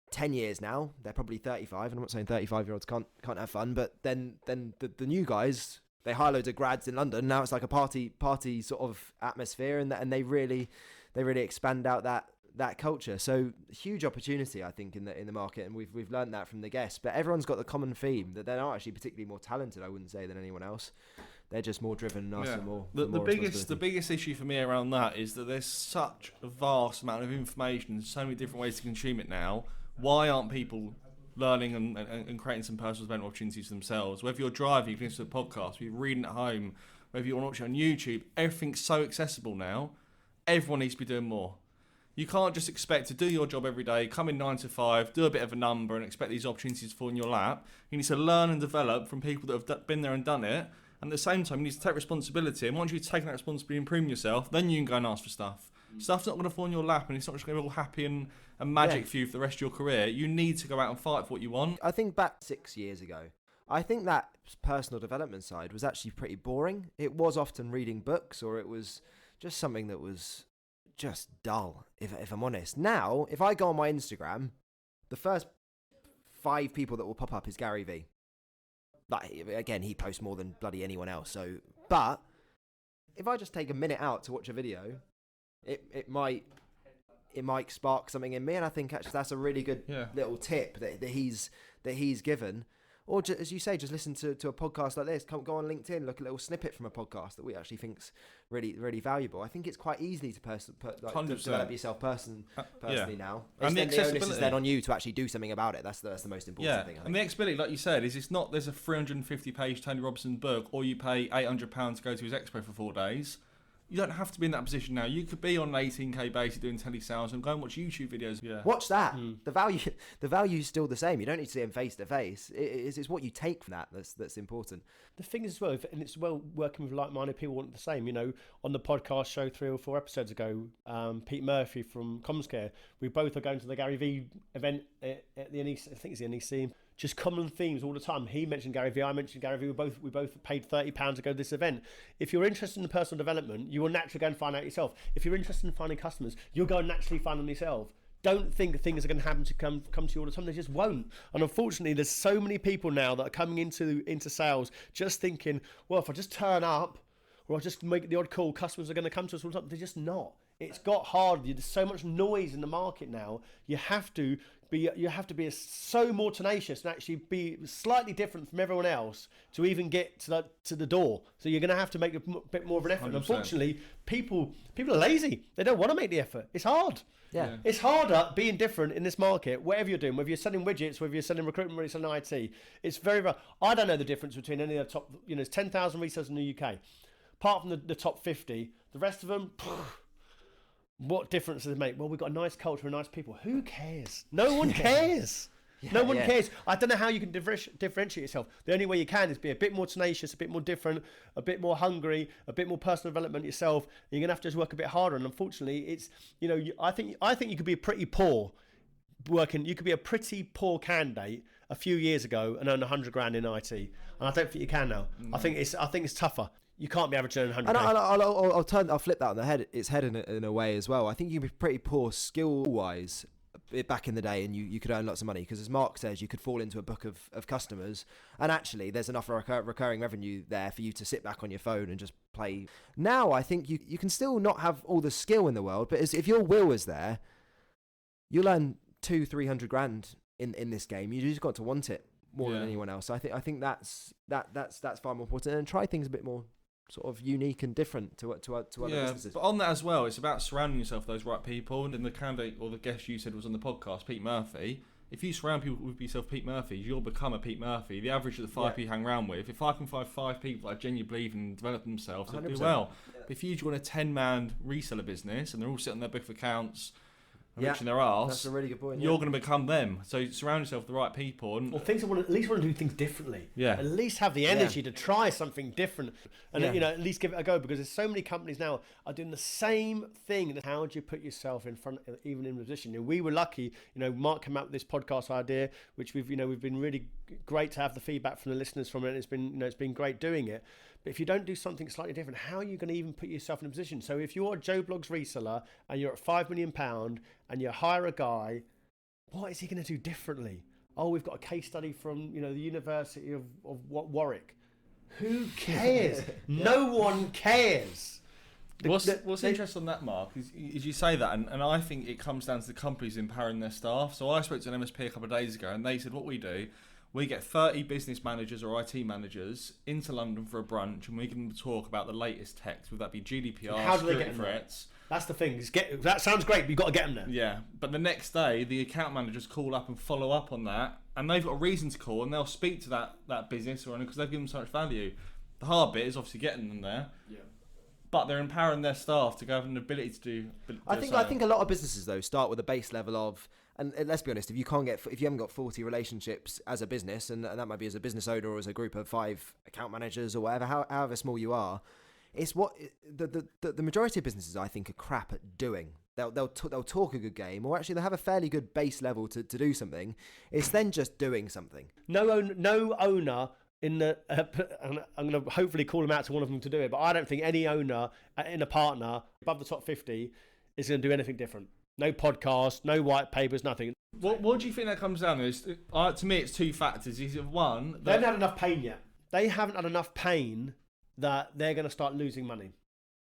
10 years now. They're probably 35, and I'm not saying 35-year-olds can't have fun, but then the new guys, they hire loads of grads in London. Now it's like a party sort of atmosphere, and they really expand out that culture. So huge opportunity, I think, in the market, and we've learned that from the guests. But everyone's got the common theme that they're not actually particularly more talented, I wouldn't say, than anyone else. They're just more driven than us, and more. The biggest issue for me around that is that there's such a vast amount of information and so many different ways to consume it now. Why aren't people learning and creating some personal development opportunities for themselves? Whether you're driving, you listen to a podcast, whether you're reading at home, whether you want to watch it on YouTube, everything's so accessible now. Everyone needs to be doing more. You can't just expect to do your job every day, come in 9 to 5, do a bit of a number, and expect these opportunities to fall in your lap. You need to learn and develop from people that have been there and done it. And at the same time, you need to take responsibility. And once you've taken that responsibility and improving yourself, then you can go and ask for stuff. Stuff's not going to fall in your lap, and it's not just going to be all happy and magic for you for the rest of your career. You need to go out and fight for what you want. I think back 6 years ago, I think that personal development side was actually pretty boring. It was often reading books, or it was just something that was just dull, if I'm honest. Now, if I go on my Instagram, the first 5 people that will pop up is Gary V. Like, again, he posts more than bloody anyone else. So, but if I just take a minute out to watch a video, it might spark something in me, and I think actually that's a really good little tip that he's given. or as you say, just listen to a podcast like this. Go on LinkedIn, look at a little snippet from a podcast that we actually think's really, really valuable. I think it's quite easy to develop yourself personally now. And the onus is then on you to actually do something about it. That's the most important thing. I think. And the accessibility, like you said, is it's not there's a 350-page Tony Robinson book, or you pay £800 to go to his expo for 4 days. You don't have to be in that position now. You could be on an 18k basis doing telesales and go and watch YouTube videos. Yeah. Watch that. The value is still the same. You don't need to see him face to face. It's what you take from that that's important. The thing is, as well, and it's well working with like-minded people want the same. You know, on the podcast show 3 or 4 episodes ago, Pete Murphy from CommsCare, we both are going to the Gary Vee event at the NEC. I think it's the NEC. Just common themes all the time. He mentioned Gary Vee, I mentioned Gary Vee. We both paid £30 to go to this event. If you're interested in personal development, you will naturally go and find out yourself. If you're interested in finding customers, you'll go and naturally find them yourself. Don't think things are going to happen to come to you all the time. They just won't. And unfortunately, there's so many people now that are coming into sales just thinking, well, if I just turn up or I just make the odd call, customers are going to come to us all the time. They're just not. It's got hard. There's so much noise in the market now. You have to be so more tenacious and actually be slightly different from everyone else to even get to the door. So you're going to have to make a bit more of an effort. 100%. Unfortunately, people are lazy. They don't want to make the effort. It's hard. Yeah. It's harder being different in this market, whatever you're doing, whether you're selling widgets, whether you're selling recruitment, whether you're selling IT. It's very, very, I don't know the difference between any of the top, there's 10,000 resellers in the UK. Apart from the top 50, the rest of them, what difference does it make? Well, we've got a nice culture and nice people. Who cares? No one cares. No one cares. I don't know how you can differentiate yourself. The only way you can is be a bit more tenacious, a bit more different, a bit more hungry, a bit more personal development yourself. And you're going to have to just work a bit harder. And unfortunately, it's, I think you could be pretty poor you could be a pretty poor candidate a few years ago and earn 100 grand in IT. And I don't think you can now. I think it's tougher. You can't be averaging 100. And I'll flip that on its head in a way as well. I think you'd be pretty poor skill wise back in the day, and you could earn lots of money because, as Mark says, you could fall into a book of customers, and actually there's enough recurring revenue there for you to sit back on your phone and just play. Now I think you can still not have all the skill in the world, but if your will is there, you'll earn 200-300 grand in this game. You just got to want it more than anyone else. So I think that's far more important, and try things a bit more sort of unique and different to other businesses. But on that as well, it's about surrounding yourself with those right people. And the candidate or the guest you said was on the podcast, Pete Murphy. If you surround people with yourself, Pete Murphy, you'll become a Pete Murphy. The average of the 5 people you hang around with, if I can find 5 people that genuinely believe and develop themselves, they'll do well. Yeah. But if you join a 10-man reseller business and they're all sitting on their book of accounts, reaching their arse, that's a really good point. You're going to become them. So surround yourself with the right people. And things that at least want to do things differently. Yeah. At least have the energy to try something different, and at least give it a go. Because there's so many companies now are doing the same thing. How do you put yourself in front, even in a position? And we were lucky. Mark came up with this podcast idea, which we've been really great to have the feedback from the listeners from it. And it's been great doing it. But if you don't do something slightly different, how are you going to even put yourself in a position? So if you're a Joe Blogs reseller and you're at £5 million and you hire a guy, what is he going to do differently? Oh, we've got a case study from the University of Warwick. Who cares? No one cares. What's interesting on that, Mark, is you say that, and I think it comes down to the companies empowering their staff. So I spoke to an MSP a couple of days ago, and they said what we do. We get 30 business managers or IT managers into London for a brunch, and we can talk about the latest tech, whether that be GDPR, how do they get threats. That's the thing. That sounds great, but you've got to get them there. Yeah, but the next day, the account managers call up and follow up on that, and they've got a reason to call, and they'll speak to that business because they've given them so much value. The hard bit is obviously getting them there. Yeah. But they're empowering their staff to have an ability to do. I think a lot of businesses though start with a base level of. And let's be honest, if you haven't got 40 relationships as a business, and that might be as a business owner or as a group of 5 account managers or whatever, however small you are, it's what the majority of businesses I think are crap at doing. They'll talk a good game, or actually they'll have a fairly good base level to do something. It's then just doing something. No owner. I'm going to hopefully call them out to one of them to do it, but I don't think any owner in a partner above the top 50 is going to do anything different. No podcast, no white papers, nothing. What do you think that comes down to? To me, it's 2 factors. Is one, they haven't had enough pain yet. They haven't had enough pain that they're going to start losing money.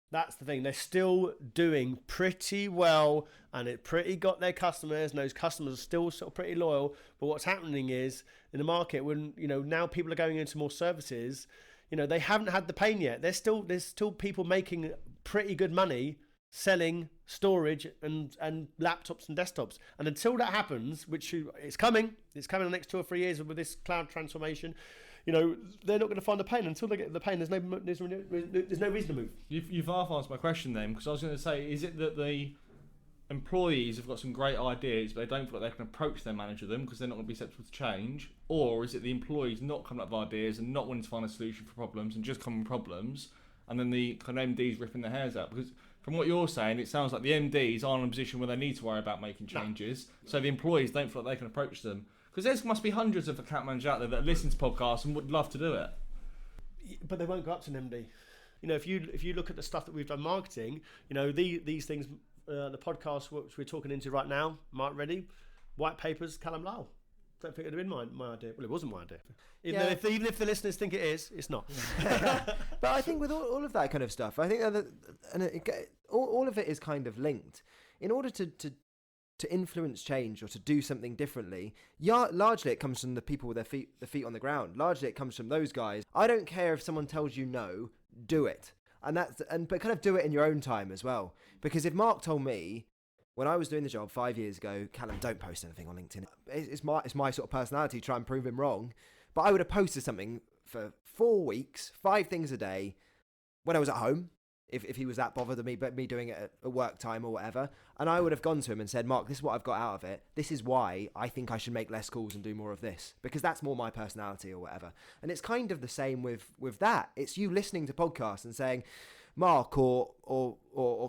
That's the thing. They're still doing pretty well, and it pretty got their customers, and those customers are still sort of pretty loyal. But what's happening is in the market, when now people are going into more services, they haven't had the pain yet. There's still people making pretty good money selling storage and laptops and desktops. And until that happens, which it's coming in the next 2 or 3 years with this cloud transformation. They're not going to find the pain. Until they get the pain, there's no reason to move. You've half answered my question then, because I was going to say, is it that the employees have got some great ideas, but they don't feel like they can approach their manager them because they're not going to be susceptible to change? Or is it the employees not coming up with ideas and not wanting to find a solution for problems and just coming with problems, and then the kind of MDs ripping their hairs out? Because from what you're saying, it sounds like the MDs aren't in a position where they need to worry about making changes, so the employees don't feel like they can approach them. Because there must be hundreds of account managers out there that listen to podcasts and would love to do it. But they won't go up to an MD. If you look at the stuff that we've done marketing, these things, the podcast which we're talking into right now, Mark Reddy, white papers, Calum Lyle. Don't think it'd have been my idea. Well, it wasn't my idea. Even if the listeners think it is, it's not. But I think with all of that kind of stuff, I think all of it is kind of linked. In order to influence change or to do something differently, largely it comes from the people with their feet on the ground. Largely it comes from those guys. I don't care if someone tells you no, do it. But kind of do it in your own time as well. Because if Mark told me when I was doing the job 5 years ago, Calum, don't post anything on LinkedIn. It's my sort of personality to try and prove him wrong. But I would have posted something for 4 weeks, 5 things a day when I was at home. If he was that bothered of me doing it at work time or whatever. And I would have gone to him and said, Mark, this is what I've got out of it. This is why I think I should make less calls and do more of this. Because that's more my personality or whatever. And it's kind of the same with that. It's you listening to podcasts and saying, Mark or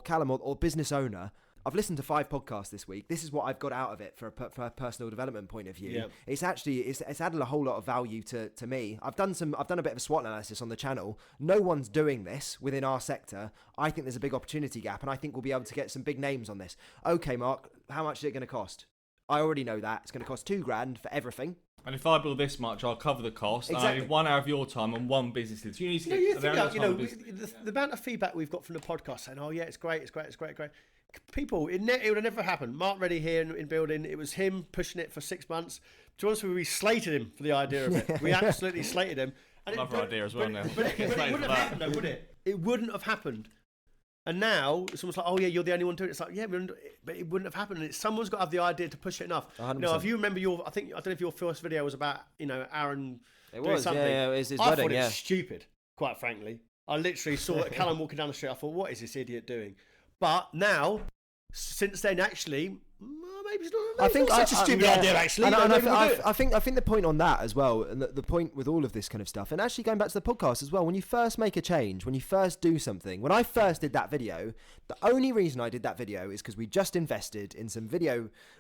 Calum or business owner, I've listened to 5 podcasts this week. This is what I've got out of it for a personal development point of view. Yeah. It's added a whole lot of value to me. I've done a bit of a SWOT analysis on the channel. No one's doing this within our sector. I think there's a big opportunity gap, and I think we'll be able to get some big names on this. Okay, Mark, how much is it going to cost? I already know that it's going to cost $2,000 for everything. And if I bill this much, I'll cover the cost. Exactly. And I need 1 hour of your time on one business. So you need to get the amount of feedback we've got from the podcast saying, "Oh yeah, it's great." People, it would have never happened. Mark Reddy here in building, it was him pushing it for 6 months. To be honest with you, we slated him for the idea of it. We absolutely slated him. Another idea as well now. But it wouldn't have happened though, would it? It wouldn't have happened. And now it's almost like, oh yeah, you're the only one doing it. It's like, yeah, but it wouldn't have happened. Someone's got to have the idea to push it enough. 100%. If you remember I don't know if your first video was about, Aaron. It was, something. yeah, it was his I wedding, thought it was stupid, quite frankly. I literally saw Calum walking down the street. I thought, what is this idiot doing? But now, since then, actually, maybe it's not such a stupid idea, actually. I think the point on that as well, and the point with all of this kind of stuff, and actually going back to the podcast as well, when you first make a change, when you first do something, when I first did that video, the only reason I did that video is because we just invested in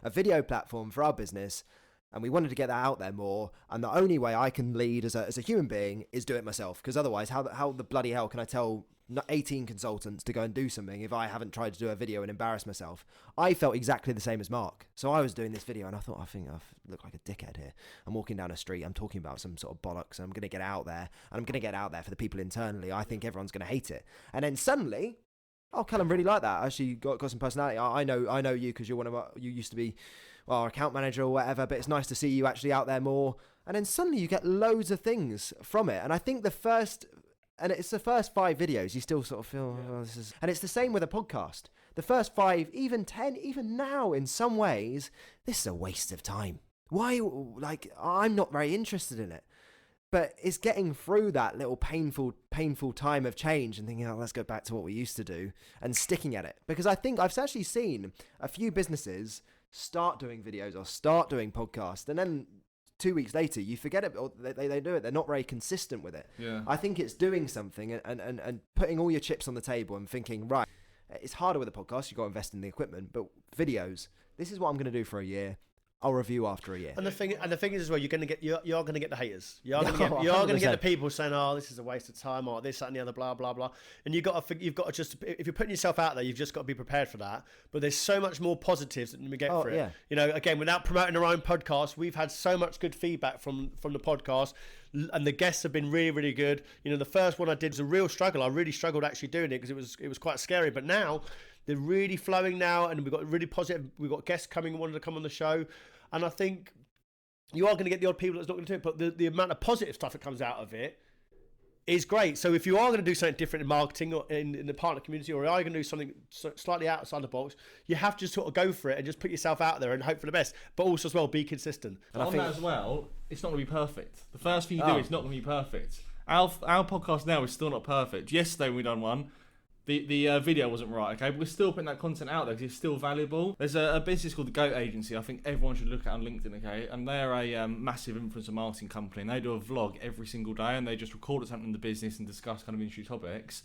a video platform for our business, and we wanted to get that out there more, and the only way I can lead as a human being is do it myself, because otherwise, how the bloody hell can I tell 18 consultants to go and do something if I haven't tried to do a video and embarrass myself? I felt exactly the same as Mark. So I was doing this video and I thought, I think I look like a dickhead here. I'm walking down a street, I'm talking about some sort of bollocks, and I'm going to get out there, and I'm going to get out there for the people internally. I think everyone's going to hate it. And then suddenly, oh, Calum really like that. Actually got some personality. I know you because you're you used to be our account manager or whatever, but it's nice to see you actually out there more. And then suddenly you get loads of things from it. And I think it's the first 5 videos, you still sort of feel, oh, this is... And it's the same with a podcast. The first 5, even 10, even now, in some ways, this is a waste of time. Why? I'm not very interested in it. But it's getting through that little painful time of change and thinking, oh, let's go back to what we used to do, and sticking at it. Because I think I've actually seen a few businesses start doing videos or start doing podcasts, and then 2 weeks later, you forget it, or they do it. They're not very consistent with it. Yeah. I think it's doing something and putting all your chips on the table and thinking, right, it's harder with a podcast. You've got to invest in the equipment, but videos, this is what I'm going to do for a year. I'll review after a year. And the thing is as well, you're going to get the haters. You're going to get the people saying, "Oh, this is a waste of time," or this, that, and the other, blah blah blah. And you've got to just, if you're putting yourself out there, you've just got to be prepared for that. But there's so much more positives that we get for it. Yeah. You know, again, without promoting our own podcast, we've had so much good feedback from the podcast, and the guests have been really, really good. You know, the first one I did was a real struggle. I really struggled actually doing it because it was quite scary. But now they're really flowing now, and we've got really positive. We've got guests coming who wanted to come on the show. And I think you are going to get the odd people that's not going to do it, but the amount of positive stuff that comes out of it is great. So if you are going to do something different in marketing or in the partner community, or are you going to do something slightly outside the box, you have to sort of go for it and just put yourself out there and hope for the best. But also as well, be consistent. And on that as well, it's not going to be perfect. The first thing you do is not going to be perfect. Our podcast now is still not perfect. Yesterday we done one. The video wasn't right, okay? But we're still putting that content out there because it's still valuable. There's a business called the Goat Agency. I think everyone should look at on LinkedIn, okay? And they're a massive influencer marketing company. And they do a vlog every single day. And they just record what's happening in the business and discuss kind of industry topics.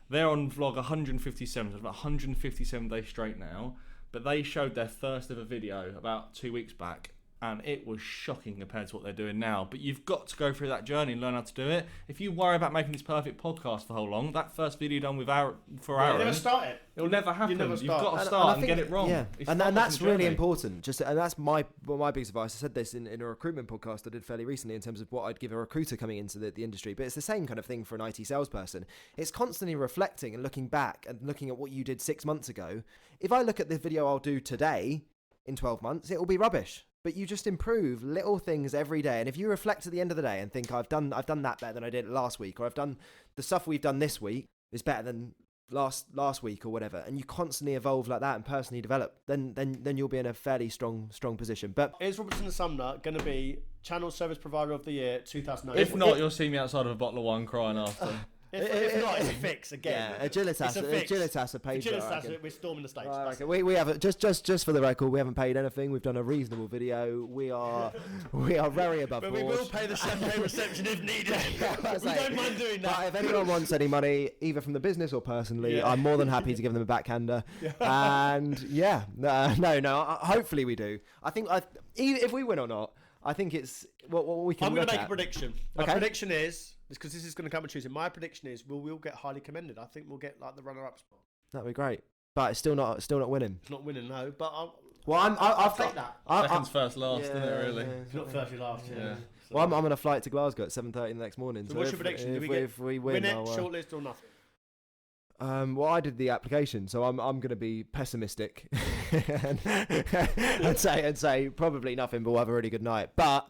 They're on vlog 157. So it's about 157 days straight now. But they showed their first ever video about 2 weeks back. And it was shocking compared to what they're doing now. But you've got to go through that journey and learn how to do it. If you worry about making this perfect podcast for how long, that first video done with Aaron, You'll never start it. It'll never happen. You've got to start and get it wrong. Yeah, and that's really important. And that's my biggest advice. I said this in a recruitment podcast I did fairly recently in terms of what I'd give a recruiter coming into the industry. But it's the same kind of thing for an IT salesperson. It's constantly reflecting and looking back and looking at what you did 6 months ago. If I look at the video I'll do today, in 12 months, it will be rubbish. But you just improve little things every day. And if you reflect at the end of the day and think, I've done that better than I did last week, or I've done the stuff we've done this week is better than last week or whatever, and you constantly evolve like that and personally develop, then you'll be in a fairly strong position. But is Robertson & Sumner going to be Channel Service Provider of the Year 2009? If not, you'll see me outside of a bottle of wine crying after. If not, it's a fix again. Yeah, Agilitas are paid. Agilitas, we're storming the stage. Okay. We have just for the record, we haven't paid anything. We've done a reasonable video. We are very above board. But we will pay the champagne reception if needed. We don't mind doing that. But if anyone wants any money, either from the business or personally, I'm more than happy to give them a backhander. And hopefully we do. I think if we win or not, I think it's what we can. I'm going to make a prediction. My prediction is, because this is going to come and choose it. My prediction is we'll get highly commended. I think we'll get like the runner-up spot. That'd be great, but it's still not winning. It's not winning, no. But I'll take that. Seconds first last, isn't it? Really? It's not first last. Yeah. So. Well, I'm on a flight to Glasgow at 7:30 the next morning. So what's your prediction? If we win it, shortlist or nothing? Well, I did the application, so I'm going to be pessimistic and say probably nothing, but we'll have a really good night. But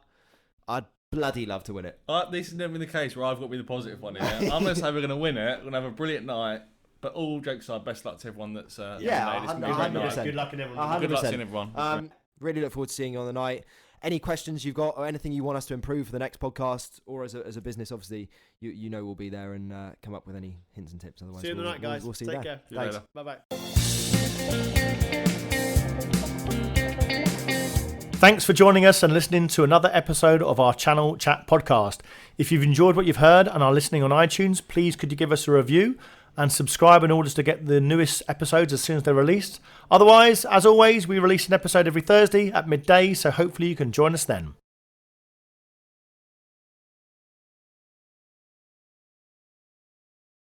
I'd bloody love to win it. This has never been the case where I've got to be the positive one here. I'm going to say we're going to win it. We're going to have a brilliant night. But all jokes aside, best luck to everyone that's made. It's going to be a great night. Good luck in everyone. 100%. Good luck seeing everyone. Really look forward to seeing you on the night. Any questions you've got or anything you want us to improve for the next podcast or as a business, obviously, you know we'll be there and come up with any hints and tips. Otherwise, see you on the night, guys. We'll see Take you care. Thanks. Bye-bye. Thanks for joining us and listening to another episode of our Channel Chat podcast. If you've enjoyed what you've heard and are listening on iTunes, please could you give us a review and subscribe in order to get the newest episodes as soon as they're released. Otherwise, as always, we release an episode every Thursday at midday, so hopefully you can join us then.